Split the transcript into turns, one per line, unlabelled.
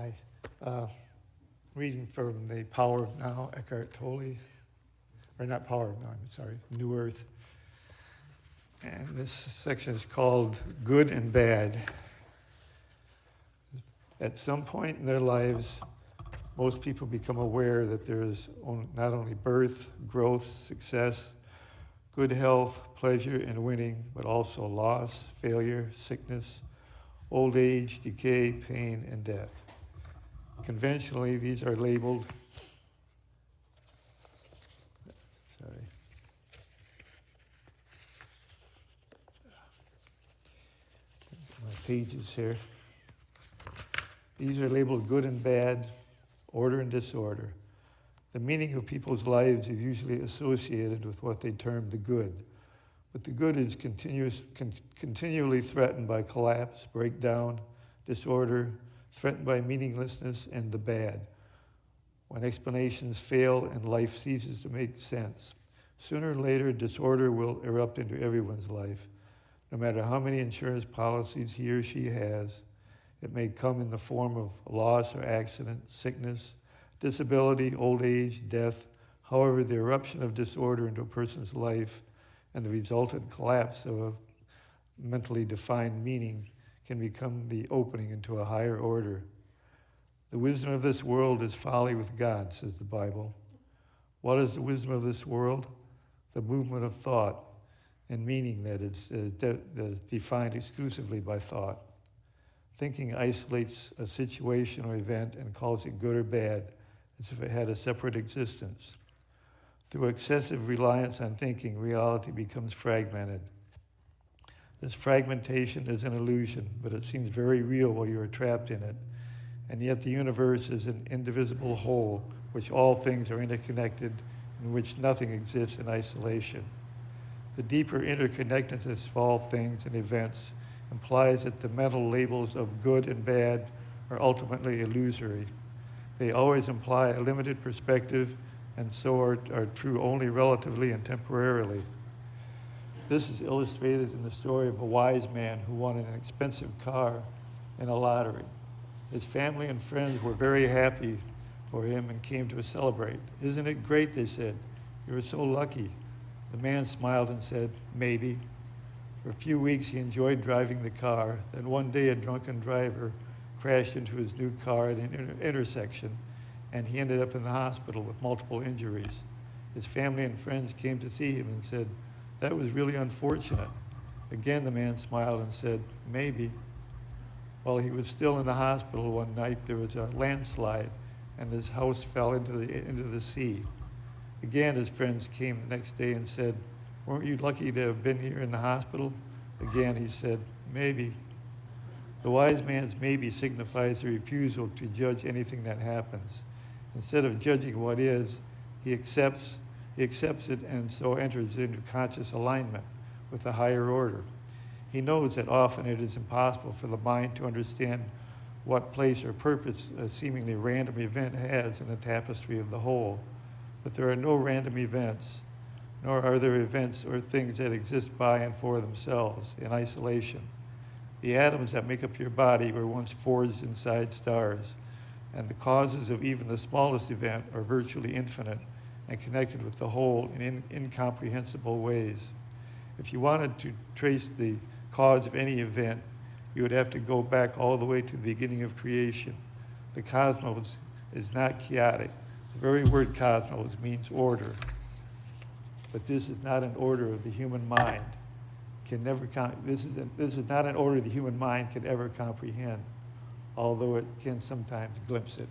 Hi. Reading from The Power of Now, Eckhart Tolle. Or not Power of Now, I'm sorry, New Earth. And this section is called Good and Bad. At some point in their lives, most people become aware that there is not only birth, growth, success, good health, pleasure, and winning, but also loss, failure, sickness, old age, decay, pain, and death. Conventionally, these are labeled, my pages here. These are labeled good and bad, order and disorder. The meaning of people's lives is usually associated with what they term the good. But the good is continually threatened by collapse, breakdown, disorder, threatened by meaninglessness, and the bad, when explanations fail and life ceases to make sense. Sooner or later, disorder will erupt into everyone's life. No matter how many insurance policies he or she has, it may come in the form of loss or accident, sickness, disability, old age, death. However, the eruption of disorder into a person's life and the resultant collapse of a mentally defined meaning can become the opening into a higher order. The wisdom of this world is folly with God, says the Bible. What is the wisdom of this world? The movement of thought and meaning that is defined exclusively by thought. Thinking isolates a situation or event and calls it good or bad, as if it had a separate existence. Through excessive reliance on thinking, reality becomes fragmented. This fragmentation is an illusion, but it seems very real while you are trapped in it. And yet the universe is an indivisible whole, which all things are interconnected, in which nothing exists in isolation. The deeper interconnectedness of all things and events implies that the mental labels of good and bad are ultimately illusory. They always imply a limited perspective, and so are true only relatively and temporarily. This is illustrated in the story of a wise man who won an expensive car in a lottery. His family and friends were very happy for him and came to celebrate. "Isn't it great?" they said. "You were so lucky." The man smiled and said, "Maybe." For a few weeks he enjoyed driving the car. Then one day a drunken driver crashed into his new car at an intersection, and he ended up in the hospital with multiple injuries. His family and friends came to see him and said, "That was really unfortunate." Again the man smiled and said, "Maybe." While he was still in the hospital one night, there was a landslide, and his house fell into the sea. Again, his friends came the next day and said, "Weren't you lucky to have been here in the hospital?" Again, he said, "Maybe." The wise man's maybe signifies the refusal to judge anything that happens. Instead of judging what is, he accepts it and so enters into conscious alignment with the higher order. He knows that often it is impossible for the mind to understand what place or purpose a seemingly random event has in the tapestry of the whole. But there are no random events, nor are there events or things that exist by and for themselves in isolation. The atoms that make up your body were once forged inside stars, and the causes of even the smallest event are virtually infinite and connected with the whole in incomprehensible ways. If you wanted to trace the cause of any event, you would have to go back all the way to the beginning of creation. The cosmos is not chaotic. The very word cosmos means order. But this is not an order of the human mind. This is not an order the human mind can ever comprehend, although it can sometimes glimpse it.